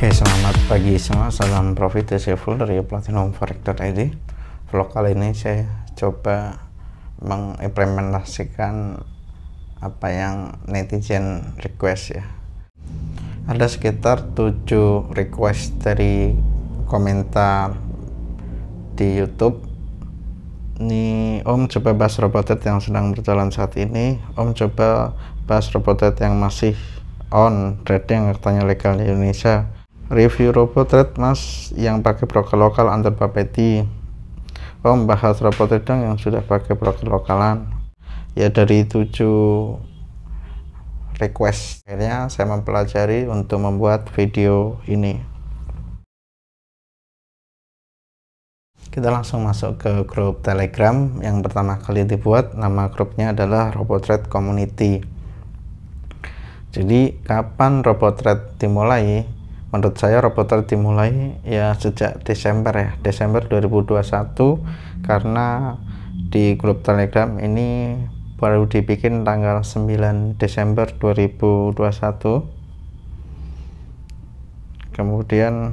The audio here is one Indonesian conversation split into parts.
Oke, selamat pagi semua, salam profit full dari platinumforex.id. Vlog kali ini saya coba mengimplementasikan apa yang netizen request ya. Ada sekitar 7 request dari komentar di YouTube. Ini Om coba bahas Robotrade yang sedang berjalan saat ini. Om coba bahas Robotrade yang masih on, trading yang katanya legal di Indonesia. Review Robotrade mas yang pakai broker lokal under Bapeti. Om bahas Robotrade yang sudah pakai broker lokalan. Ya, dari 7 request akhirnya saya mempelajari untuk membuat video ini. Kita langsung masuk ke grup Telegram yang pertama kali dibuat. Nama grupnya adalah Robotrade Community. Jadi kapan Robotrade dimulai? Menurut saya Robotrade dimulai ya sejak Desember 2021, karena di grup Telegram ini baru dibikin tanggal 9 Desember 2021. Kemudian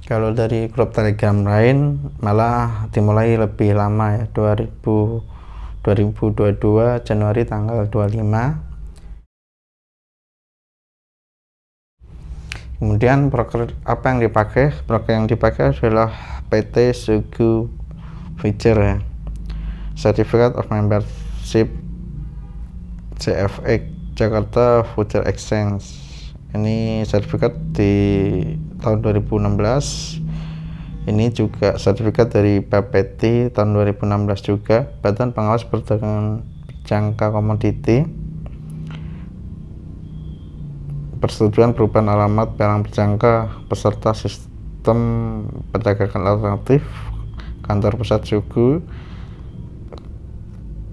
kalau dari grup Telegram lain malah dimulai lebih lama ya, 2022 Januari tanggal 25. Kemudian broker apa yang dipakai? Broker yang dipakai adalah PT Sugu Future ya. Certificate of Membership CFX Jakarta Future Exchange. Ini sertifikat di tahun 2016. Ini juga sertifikat dari Bapeti tahun 2016 juga. Badan Pengawas Perdagangan Jangka Komoditi. Persetujuan perubahan alamat barang berjangka peserta sistem perdagangan alternatif, kantor pusat Sugu,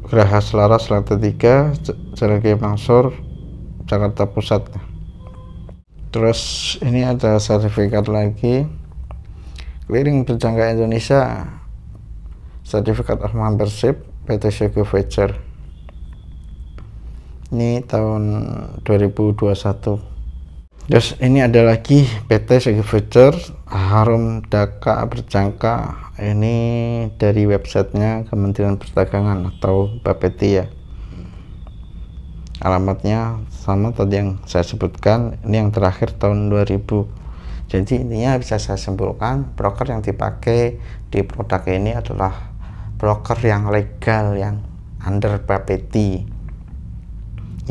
Geraha Selaras Lantai 3, Jalan Kiai Mansur, Jakarta Pusat. Terus ini ada sertifikat lagi, Clearing Berjangka Indonesia, Certificate of Membership PT Sugu Future. Ini tahun 2021. Terus ini ada lagi PT Sugu Future Harum Daka Berjangka. Ini dari websitenya Kementerian Perdagangan atau Bapeti ya. Alamatnya sama tadi yang saya sebutkan. Ini yang terakhir tahun 2000. Jadi intinya bisa saya simpulkan, broker yang dipakai di produk ini adalah broker yang legal, yang under Bapeti,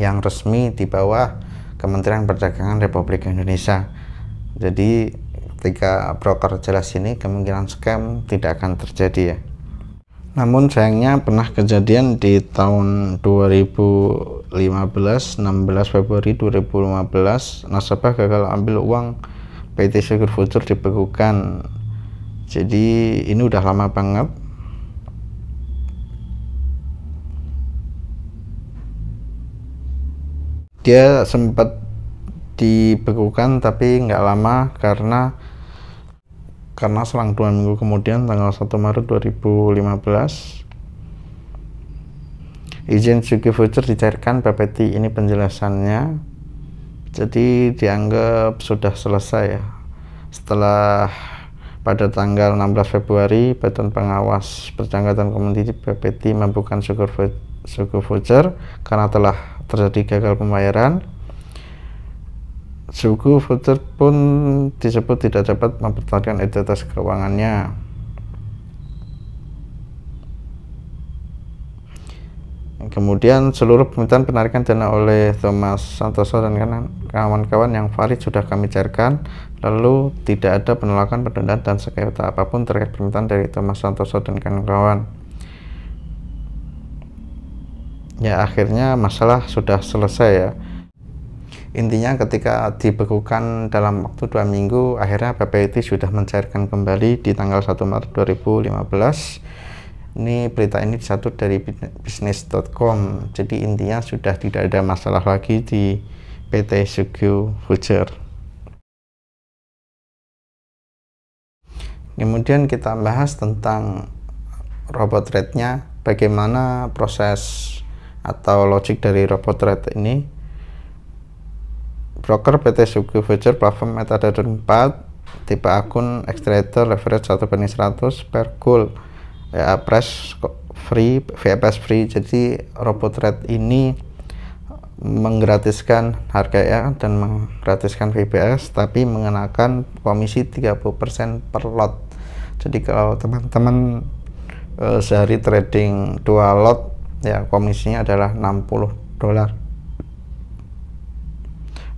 yang resmi di bawah Kementerian Perdagangan Republik Indonesia. Jadi ketika broker jelas ini, kemungkinan scam tidak akan terjadi ya. Namun sayangnya pernah kejadian di tahun 2015, 16 Februari 2015, nasabah gagal ambil uang PT Sugu Future dibekukan. Jadi ini udah lama banget. Dia sempat dibekukan tapi nggak lama karena selang 2 minggu kemudian tanggal 1 Maret 2015 izin Sugu Future dicairkan Bapeti. Ini penjelasannya. Jadi dianggap sudah selesai ya. Setelah pada tanggal 16 Februari Badan Pengawas Perjangka dan Komoditi Bapeti membuka Sugu Future karena telah terjadi gagal pembayaran. Sugu Future pun disebut tidak dapat mempertahankan identitas keuangannya. Kemudian seluruh permintaan penarikan dana oleh Thomas Santoso dan kawan-kawan yang valid sudah kami cairkan. Lalu tidak ada penolakan, penundaan dan sengketa apapun terkait permintaan dari Thomas Santoso dan kawan-kawan. Ya, akhirnya masalah sudah selesai ya. Intinya ketika dibekukan dalam waktu 2 minggu, akhirnya Bapeti sudah mencairkan kembali di tanggal 1 Maret 2015. Ini berita ini disatut dari bisnis.com. Jadi intinya sudah tidak ada masalah lagi di PT Sugu Future. Kemudian kita bahas tentang Robotrade-nya, bagaimana proses atau logik dari Robotrade ini. broker PT Sugi Future platform metadata 4, tipe akun extractor leverage 1/100 per goal ya, press free, VPS free. Jadi RoboTrade ini menggratiskan harga ya dan menggratiskan VPS, tapi mengenakan komisi 30% per lot. Jadi kalau teman-teman sehari trading 2 lot ya, komisinya adalah $60.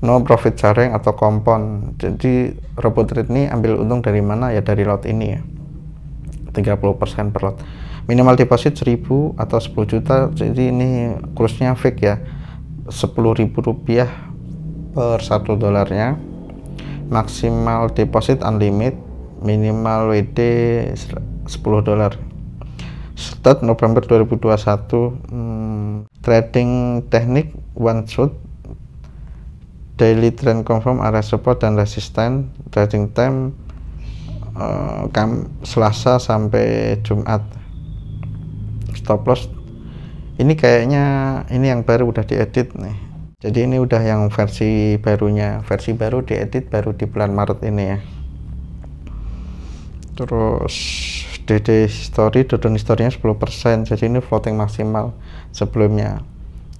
No profit sharing atau kompon. Jadi RoboTrade ini ambil untung dari mana ya, dari lot ini ya, 30% per lot. Minimal deposit 1000 atau 10 juta. Jadi ini kursnya fix ya, Rp10.000 per $1. Maksimal deposit unlimited, minimal WD $10. Start November 2021. Trading teknik one shot, daily trend confirm area support dan resisten. Trading time Selasa sampai Jumat. Stop loss ini kayaknya ini yang baru udah diedit nih. Jadi ini udah yang versi barunya, versi baru diedit baru di bulan Maret ini ya. Terus DD history, dodon historinya 10%. Jadi ini floating maksimal sebelumnya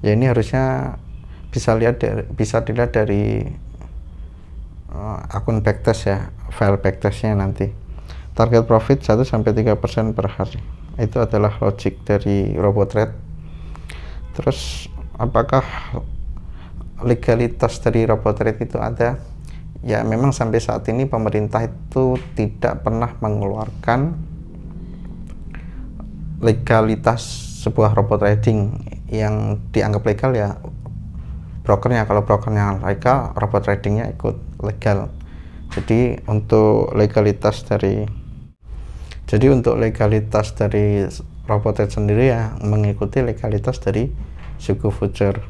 ya. Ini harusnya bisa dilihat dari akun backtest ya, file backtestnya nanti. Target profit 1-3% per hari. Itu adalah logik dari RoboTrade. Terus apakah legalitas dari RoboTrade itu ada? Ya memang sampai saat ini pemerintah itu tidak pernah mengeluarkan legalitas sebuah robot trading yang dianggap legal ya brokernya. Kalau brokernya legal, robot tradingnya ikut legal. Jadi untuk legalitas dari RoboTrade sendiri ya mengikuti legalitas dari Sugi Future.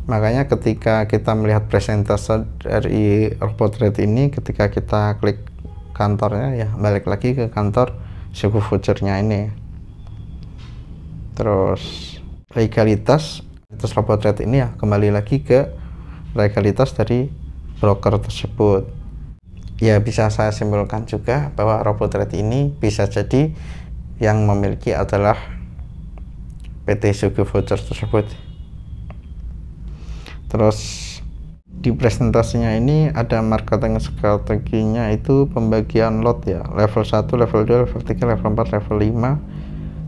Makanya ketika kita melihat presentase dari RoboTrade ini, ketika kita klik kantornya ya, balik lagi ke kantor Sugi Future-nya ini. Terus legalitas RoboTrade ini ya kembali lagi ke legalitas dari broker tersebut. Ya bisa saya simpulkan juga bahwa RoboTrade ini bisa jadi yang memiliki adalah PT Sugi Future tersebut. Terus di presentasinya ini ada marketing strateginya, itu pembagian lot ya, level 1, level 2, level 3, level 4, level 5.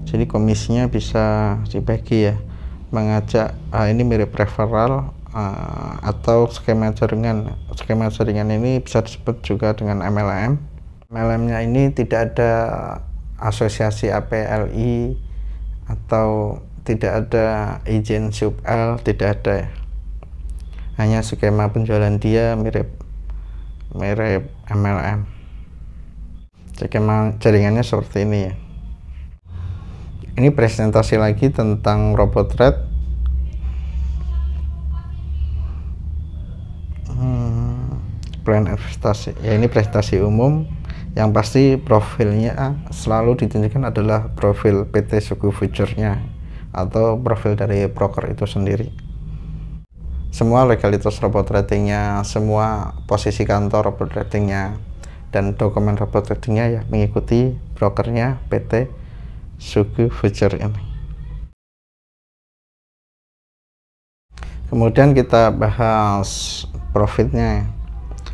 Jadi komisinya bisa dibagi ya, mengajak ini mirip referral atau skema jaringan. Skema jaringan ini bisa disebut juga dengan MLM. MLM-nya ini tidak ada asosiasi APLI atau tidak ada izin SUBL, tidak ada ya. Hanya skema penjualan dia mirip MLM. Skema jaringannya seperti ini ya. Ini presentasi lagi tentang RoboTrade. Plan investasi ya, ini presentasi umum. Yang pasti profilnya selalu ditunjukkan adalah profil PT Sugi Future-nya atau profil dari broker itu sendiri. Semua legalitas robot tradingnya, semua posisi kantor robot tradingnya, dan dokumen robot tradingnya ya mengikuti brokernya PT Sugi Future ini. Kemudian kita bahas profitnya.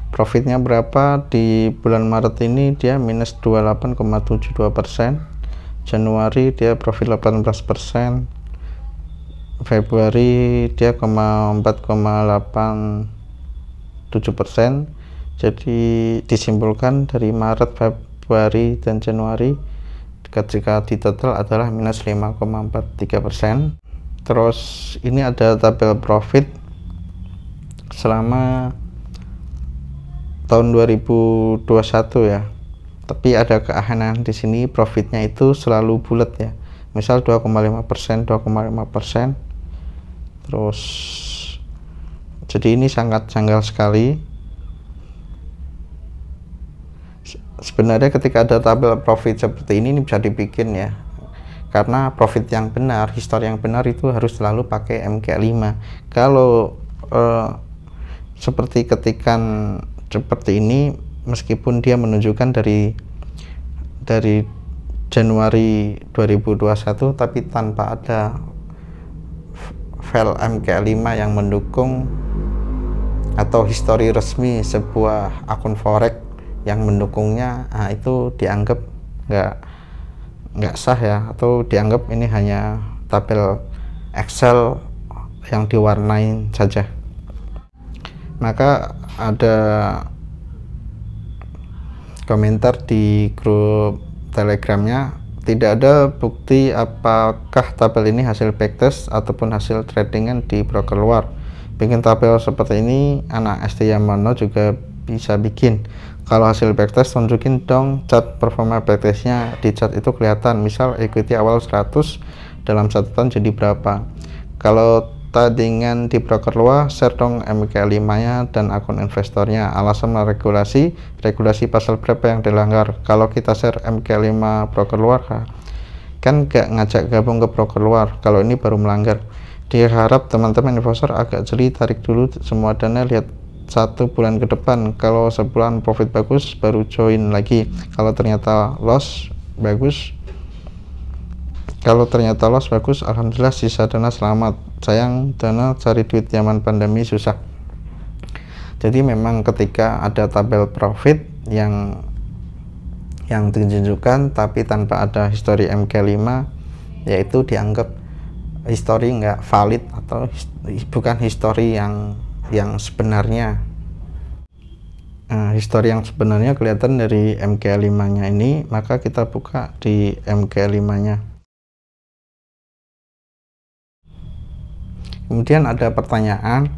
Profitnya berapa di bulan Maret ini? Dia minus 28,72%. Januari dia profit 18%. Februari dia 4,87%. Jadi disimpulkan dari Maret, Februari, dan Januari ketika di total adalah minus 5,43%. Terus ini ada tabel profit selama tahun 2021 ya. Tapi ada keanehan di sini, profitnya itu selalu bulat ya. Misal 2,5%, 2,5%. Terus jadi ini sangat janggal sekali. Sebenarnya ketika ada tabel profit seperti ini bisa dibikin ya. Karena profit yang benar, histori yang benar itu harus selalu pakai MK5. Kalau seperti ketikan seperti ini, meskipun dia menunjukkan dari Januari 2021 tapi tanpa ada file MK5 yang mendukung atau histori resmi sebuah akun forex yang mendukungnya, nah itu dianggap nggak sah ya, atau dianggap ini hanya tabel Excel yang diwarnain saja. Maka ada komentar di grup Telegramnya, tidak ada bukti apakah tabel ini hasil backtest ataupun hasil tradingan di broker luar. Bikin tabel seperti ini anak ST Yamano juga bisa bikin. Kalau hasil backtest tunjukin dong chart performa backtestnya. Di chart itu kelihatan, misal equity awal 100 dalam 1 tahun jadi berapa. Kalau tandingan di broker luar, share dong MK5 nya dan akun investornya. Alasan regulasi pasal berapa yang dilanggar. Kalau kita share MK5 broker luar kan gak ngajak gabung ke broker luar, kalau ini baru melanggar. Diharap teman-teman investor agak jeli, tarik dulu semua dana, lihat 1 bulan ke depan. Kalau sebulan profit bagus baru join lagi. Kalau ternyata loss bagus, alhamdulillah sisa dana selamat. Sayang dana cari duit zaman pandemi susah. Jadi memang ketika ada tabel profit yang ditunjukkan tapi tanpa ada histori MK5, yaitu dianggap histori nggak valid atau bukan histori yang sebenarnya. Nah, histori yang sebenarnya kelihatan dari MK5 nya ini, maka kita buka di MK5 nya. Kemudian ada pertanyaan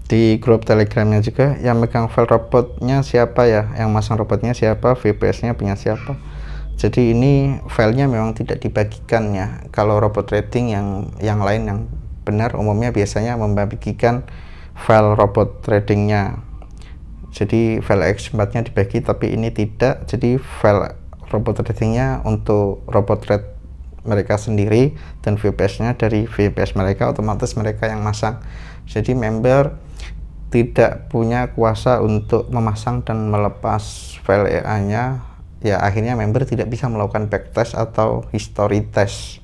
di grup Telegramnya juga, yang megang file robotnya siapa ya, yang masang robotnya siapa, VPS nya punya siapa. Jadi ini filenya memang tidak dibagikan ya. Kalau robot trading yang lain yang benar umumnya biasanya membagikan file robot tradingnya. Jadi file X4 nya dibagi, tapi ini tidak. Jadi file robot tradingnya untuk robot trade mereka sendiri, dan VPS nya dari VPS mereka, otomatis mereka yang masang. Jadi member tidak punya kuasa untuk memasang dan melepas file EA nya ya, akhirnya member tidak bisa melakukan backtest atau history test.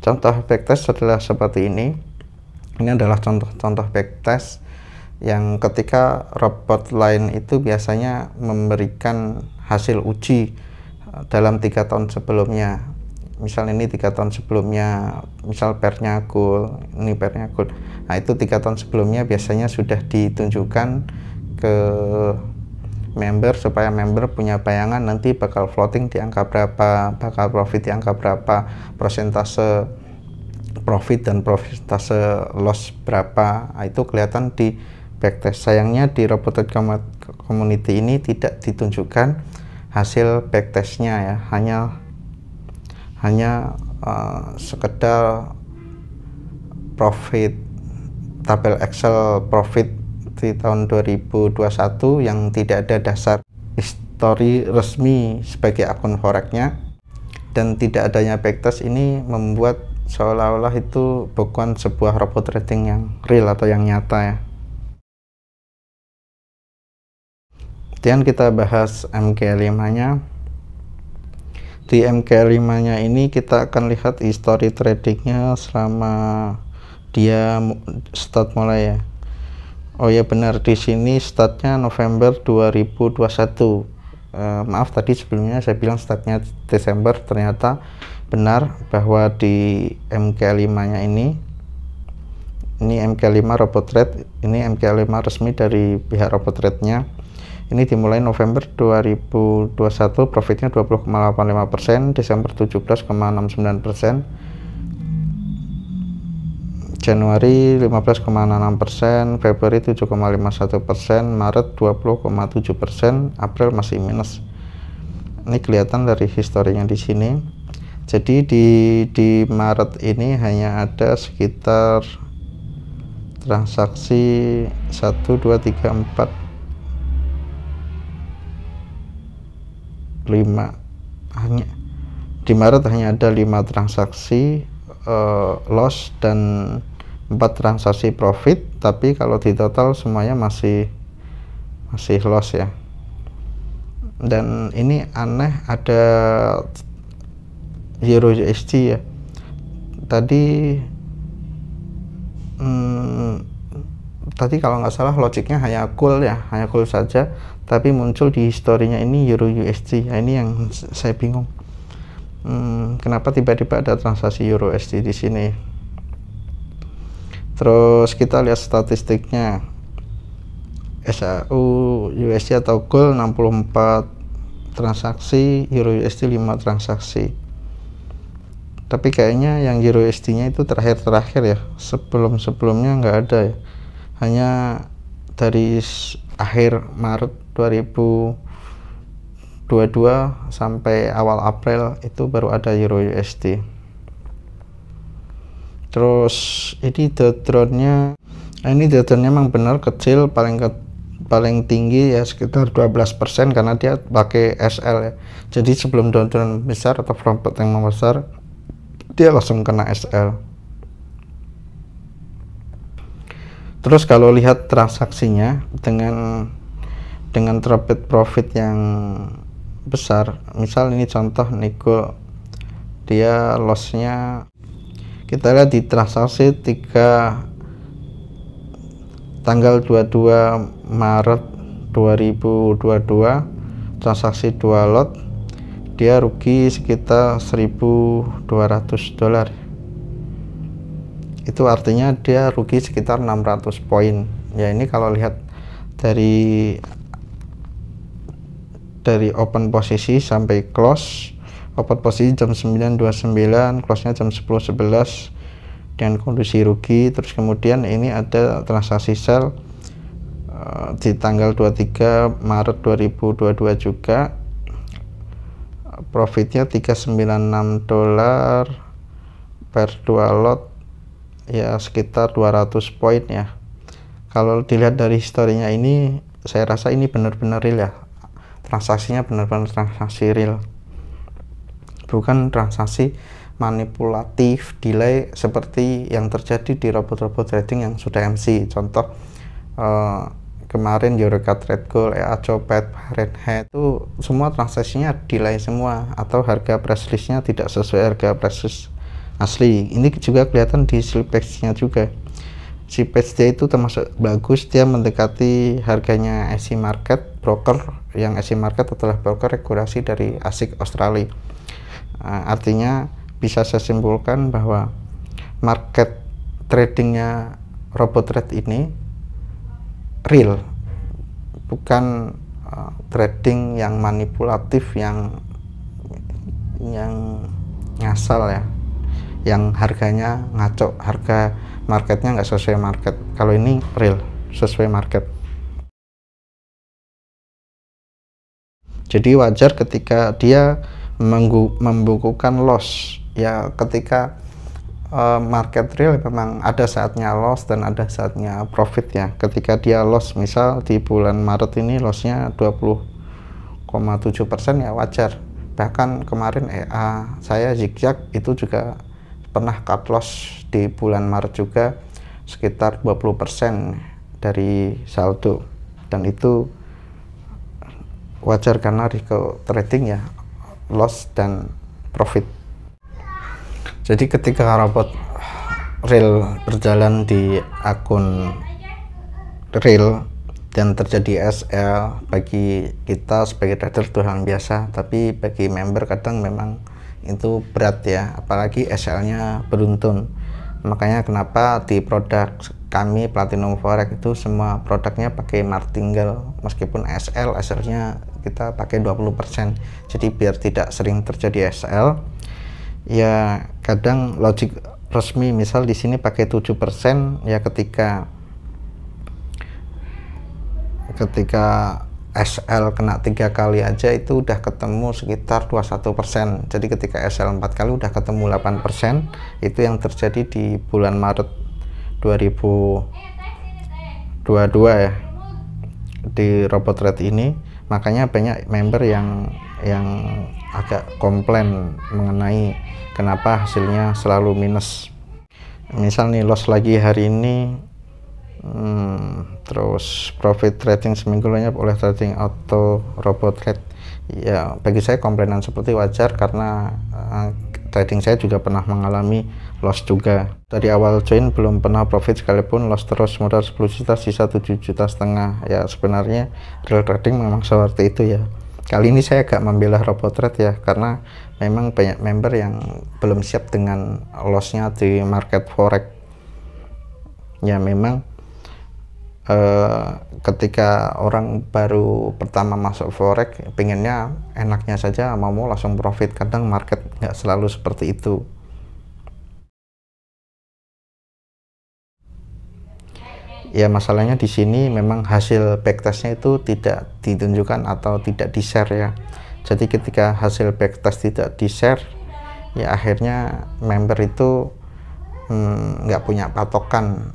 Contoh backtest adalah seperti ini. Ini adalah contoh backtest yang ketika robot lain itu biasanya memberikan hasil uji dalam 3 tahun sebelumnya. Misal ini 3 tahun sebelumnya, misal pairnya gold, ini pairnya gold. Nah itu 3 tahun sebelumnya biasanya sudah ditunjukkan ke member supaya member punya bayangan nanti bakal floating di angka berapa, bakal profit di angka berapa, persentase profit dan persentase loss berapa. Nah, itu kelihatan di backtest. Sayangnya di Robot Community ini tidak ditunjukkan hasil backtestnya ya, hanya sekedar profit, tabel Excel profit di tahun 2021 yang tidak ada dasar histori resmi sebagai akun forex-nya, dan tidak adanya backtest ini membuat seolah-olah itu bukan sebuah robot trading yang real atau yang nyata ya. Kemudian kita bahas MK5 nya. Di MK5 nya ini kita akan lihat history tradingnya selama dia start mulai ya. Oh ya benar, di sini startnya November 2021. Maaf tadi sebelumnya saya bilang startnya Desember, ternyata benar bahwa di MK5 nya ini MK5 robot trade, ini MK5 resmi dari pihak robot trade nya. Ini dimulai November 2021, profitnya 20,85%, Desember 17,69%, Januari 15,66%, Februari 7,51%, Maret 20,7%, April masih minus. Ini kelihatan dari historinya di sini. Jadi di Maret ini hanya ada sekitar transaksi 1, 2, 3, 4, 5, hanya di Maret hanya ada 5 transaksi loss dan 4 transaksi profit, tapi kalau di total semuanya masih masih loss ya. Dan ini aneh, ada Euro USD ya. Tadi kalau nggak salah logiknya hanya cool ya, hanya cool saja, tapi muncul di historinya ini Euro USD. Nah, ini yang saya bingung. Kenapa tiba-tiba ada transaksi Euro USD di sini? Terus kita lihat statistiknya. SAU USD atau gold 64 transaksi, Euro USD 5 transaksi. Tapi kayaknya yang Euro USD-nya itu terakhir ya. Sebelumnya nggak ada ya. Hanya dari akhir Maret 2022 sampai awal April itu baru ada Euro USD. Terus ini drawdown-nya, ini drawdown-nya memang benar kecil, paling tinggi ya sekitar 12% karena dia pakai SL ya. Jadi sebelum drawdown besar atau profit yang membesar, dia langsung kena SL. Terus kalau lihat transaksinya dengan profit yang besar, misal ini contoh nego, dia lossnya kita lihat di transaksi tanggal 22 Maret 2022, transaksi 2 lot, dia rugi sekitar 1.200 dolar. Itu artinya dia rugi sekitar 600 poin ya. Ini kalau lihat dari open posisi sampai close, open posisi jam 9.29, close nya jam 10.11 dengan kondisi rugi. Terus kemudian ini ada transaksi sell di tanggal 23 Maret 2022 juga, profitnya 396 dolar per 2 lot ya, sekitar 200 poin ya. Kalau dilihat dari historinya ini, saya rasa ini benar-benar real ya, transaksinya benar-benar transaksi real, bukan transaksi manipulatif delay seperti yang terjadi di robot-robot trading yang sudah MC. Contoh kemarin Eureka Trade Gold, EA Copet, Fahrenheit, itu semua transaksinya delay semua, atau harga press listnya tidak sesuai harga press list asli. Ini juga kelihatan di slippage-nya juga. Slippage dia itu termasuk bagus, dia mendekati harganya SC Market broker, yang SC Market adalah broker regulasi dari ASIC Australia. Artinya bisa saya simpulkan bahwa market tradingnya robot trade ini real, bukan trading yang manipulatif, yang ngasal ya, yang harganya ngaco, harga marketnya nggak sesuai market. Kalau ini real, sesuai market. Jadi wajar ketika dia membukukan loss ya. Ketika market real memang ada saatnya loss dan ada saatnya profit ya. Ketika dia loss, misal di bulan Maret ini lossnya 20,7% ya, wajar. Bahkan kemarin EA saya zigzag itu juga pernah cut loss di bulan Maret juga sekitar 20% dari saldo, dan itu wajar karena risiko trading ya, loss dan profit. Jadi ketika robot real berjalan di akun real dan terjadi SL, bagi kita sebagai trader itu hal biasa, tapi bagi member kadang memang itu berat ya, apalagi SL-nya beruntun. Makanya kenapa di produk kami Platinum Forex itu semua produknya pakai martingale, meskipun SL-nya kita pakai 20%. Jadi biar tidak sering terjadi SL ya, kadang logik resmi misal di sini pakai 7% ya, ketika SL kena 3 kali aja itu udah ketemu sekitar 21%. Jadi ketika SL 4 kali udah ketemu 8%. Itu yang terjadi di bulan Maret 2022 ya, di robot trade ini. Makanya banyak member yang agak komplain mengenai kenapa hasilnya selalu minus. Misal nih loss lagi hari ini Terus profit trading seminggu lenyap oleh trading auto robot trade. Ya bagi saya komplainan seperti wajar karena trading saya juga pernah mengalami loss juga. Dari awal join belum pernah profit sekalipun, loss terus, modal 10 juta sisa 7,5 juta. Ya sebenarnya real trading memang seperti itu ya. Kali ini saya agak membela robot trade ya, karena memang banyak member yang belum siap dengan lossnya di market forex. Ya memang ketika orang baru pertama masuk forex pengennya enaknya saja, mau langsung profit. Kadang market nggak selalu seperti itu. Ya masalahnya di sini memang hasil backtestnya itu tidak ditunjukkan atau tidak di share ya. Jadi ketika hasil backtest tidak di share, ya akhirnya member itu nggak punya patokan.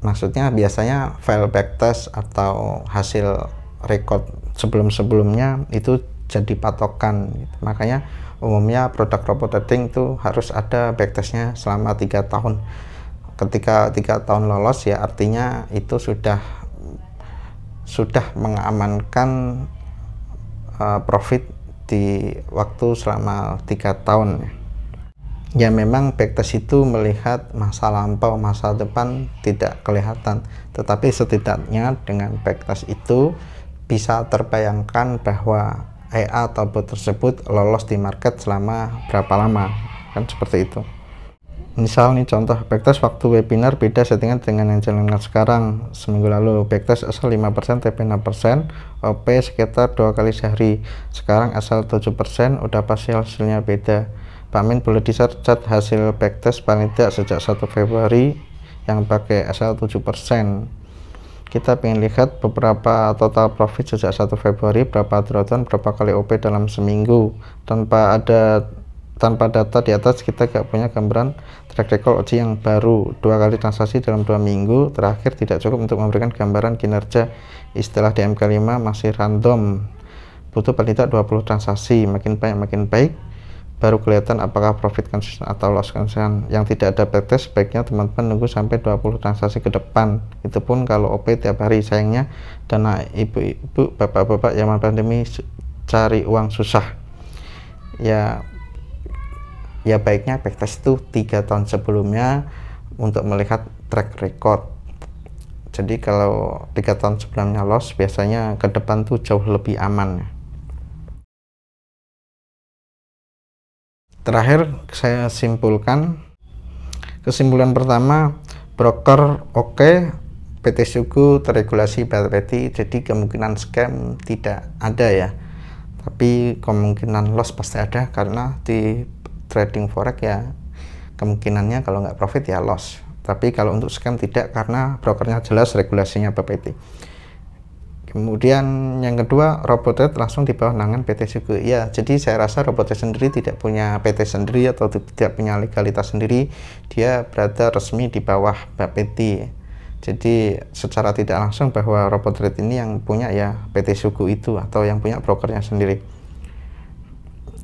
Maksudnya biasanya file backtest atau hasil record sebelum-sebelumnya itu jadi patokan gitu. Makanya umumnya produk robot trading itu harus ada backtestnya selama 3 tahun. Ketika 3 tahun lolos ya artinya itu sudah mengamankan profit di waktu selama 3 tahun. Ya memang backtest itu melihat masa lampau, masa depan tidak kelihatan, tetapi setidaknya dengan backtest itu bisa terbayangkan bahwa EA atau bot tersebut lolos di market selama berapa lama, kan seperti itu. Misal nih contoh backtest waktu webinar beda settingan dengan yang jalankan sekarang. Seminggu lalu backtest asal 5%, TP 6%, OP sekitar 2 kali sehari. Sekarang asal 7%, udah pasti hasilnya beda. Pak Min boleh di-search hasil backtest paling tidak sejak 1 Februari yang pakai SL 7%. Kita pengen lihat beberapa total profit sejak 1 Februari, berapa drawdown, berapa kali OP dalam seminggu. Tanpa data di atas kita gak punya gambaran track record OJ yang baru. 2 kali transaksi dalam 2 minggu terakhir tidak cukup untuk memberikan gambaran kinerja. Istilah DMK5 masih random, butuh paling tidak 20 transaksi, makin banyak makin baik, baru kelihatan apakah profit konsisten atau loss konsisten. Yang tidak ada backtest sebaiknya teman-teman nunggu sampai 20 transaksi ke depan, itu pun kalau OP tiap hari. Sayangnya dana ibu-ibu, bapak-bapak zaman pandemi cari uang susah. Ya baiknya backtest itu 3 tahun sebelumnya untuk melihat track record. Jadi kalau 3 tahun sebelumnya loss, biasanya ke depan tuh jauh lebih aman. Terakhir saya simpulkan, kesimpulan pertama, broker oke, PT Suku terregulasi Bapeti, jadi kemungkinan scam tidak ada ya, tapi kemungkinan loss pasti ada, karena di trading forex ya kemungkinannya kalau nggak profit ya loss. Tapi kalau untuk scam tidak, karena brokernya jelas regulasinya Bapeti. Kemudian yang kedua, robot trade langsung di bawah naungan PT Suku. Ya, jadi saya rasa robot trade sendiri tidak punya PT sendiri atau tidak punya legalitas sendiri. Dia berada resmi di bawah Bapeti. Jadi secara tidak langsung bahwa robot trade ini yang punya ya PT Suku itu, atau yang punya brokernya sendiri.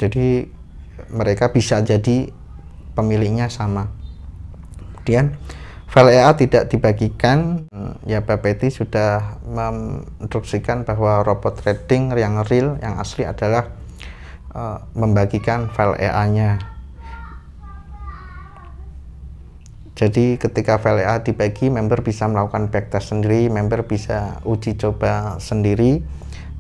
Jadi mereka bisa jadi pemiliknya sama. Kemudian file EA tidak dibagikan, ya Bapeti sudah menginstruksikan bahwa robot trading yang real, yang asli adalah membagikan file EA-nya. Jadi ketika file EA dibagi, member bisa melakukan backtest sendiri, member bisa uji coba sendiri,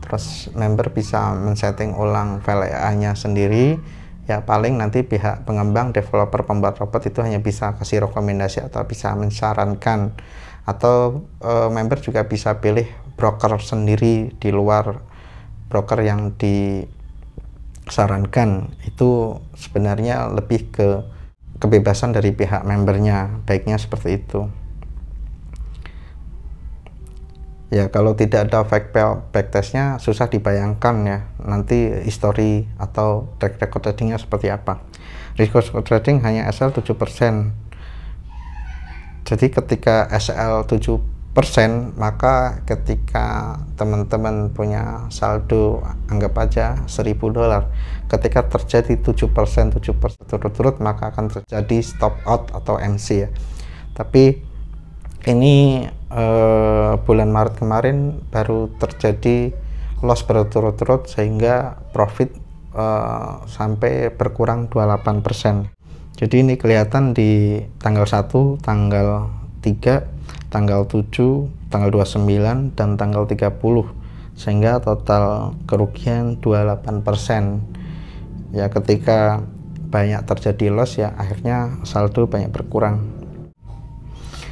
terus member bisa men-setting ulang file EA-nya sendiri. Ya paling nanti pihak pengembang, developer, pembuat robot itu hanya bisa kasih rekomendasi atau bisa mensarankan, atau member juga bisa pilih broker sendiri di luar broker yang disarankan. Itu sebenarnya lebih ke kebebasan dari pihak membernya, baiknya seperti itu. Ya kalau tidak ada backtestnya susah dibayangkan ya nanti history atau track record tradingnya seperti apa. Risiko trading hanya SL 7%. Jadi ketika SL 7%, maka ketika teman-teman punya saldo anggap aja $1.000, ketika terjadi 7% turut-turut, maka akan terjadi stop out atau MC ya. Tapi ini bulan Maret kemarin baru terjadi loss berturut-turut sehingga profit sampai berkurang 28%. Jadi ini kelihatan di tanggal 1, tanggal 3, tanggal 7, tanggal 29, dan tanggal 30, sehingga total kerugian 28%. Ya, ketika banyak terjadi loss ya akhirnya saldo banyak berkurang.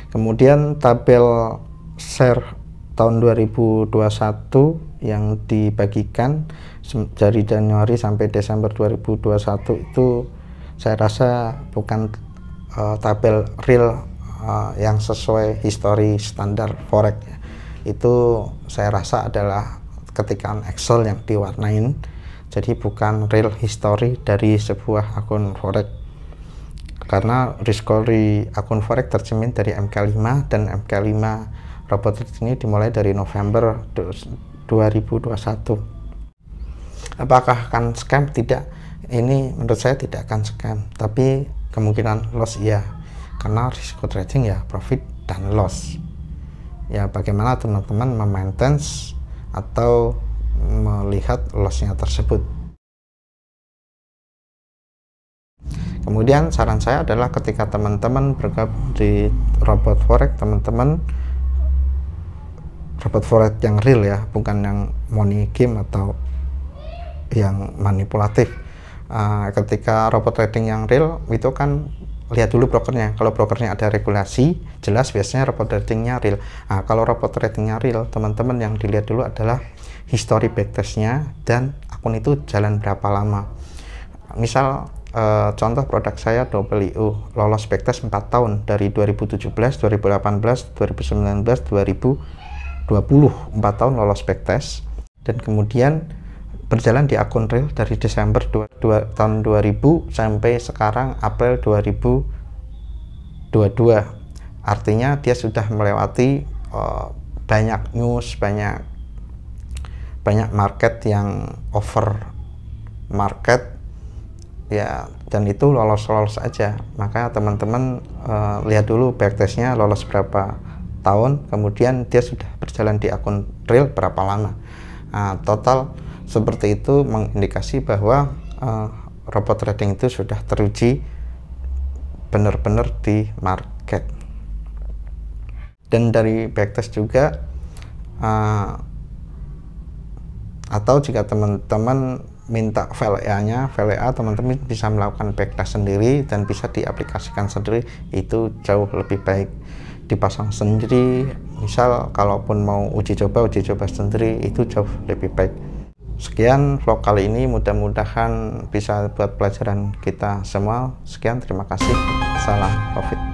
Kemudian tabel share tahun 2021 yang dibagikan dari Januari sampai Desember 2021 itu saya rasa bukan tabel real yang sesuai histori standar forex. Itu saya rasa adalah ketikan Excel yang diwarnain, jadi bukan real history dari sebuah akun forex. Karena history akun forex tercermin dari MK5, dan MK5 robot ini dimulai dari November 2021. Apakah akan scam? Tidak. Ini menurut saya tidak akan scam, tapi kemungkinan loss iya, karena risiko trading ya profit dan loss. Ya, bagaimana teman-teman memaintain atau melihat lossnya tersebut. Kemudian saran saya adalah ketika teman-teman bergabung di robot forex, teman-teman robot forex yang real ya, bukan yang money game atau yang manipulatif. Ketika robot trading yang real itu kan lihat dulu brokernya. Kalau brokernya ada regulasi jelas, biasanya robot tradingnya real. Kalau robot tradingnya real, teman-teman yang dilihat dulu adalah history backtestnya dan akun itu jalan berapa lama. Misal contoh produk saya WU lolos backtest 4 tahun dari 2017, 2018, 2019, 2020, 4 tahun lolos backtest, dan kemudian berjalan di akun real dari Desember tahun 2000 sampai sekarang April 2022. Artinya dia sudah melewati banyak news, banyak market yang over market ya, dan itu lolos aja. Maka teman-teman lihat dulu backtestnya lolos berapa tahun, kemudian dia sudah berjalan di akun real berapa lama. Total seperti itu mengindikasi bahwa robot trading itu sudah teruji benar-benar di market. Dan dari backtest juga atau jika teman-teman minta VLA-nya, teman-teman bisa melakukan backtest sendiri dan bisa diaplikasikan sendiri, itu jauh lebih baik. Dipasang sendiri, misal kalaupun mau uji coba sendiri, itu jauh lebih baik. Sekian vlog kali ini, mudah-mudahan bisa buat pelajaran kita semua. Sekian, terima kasih, salam profit.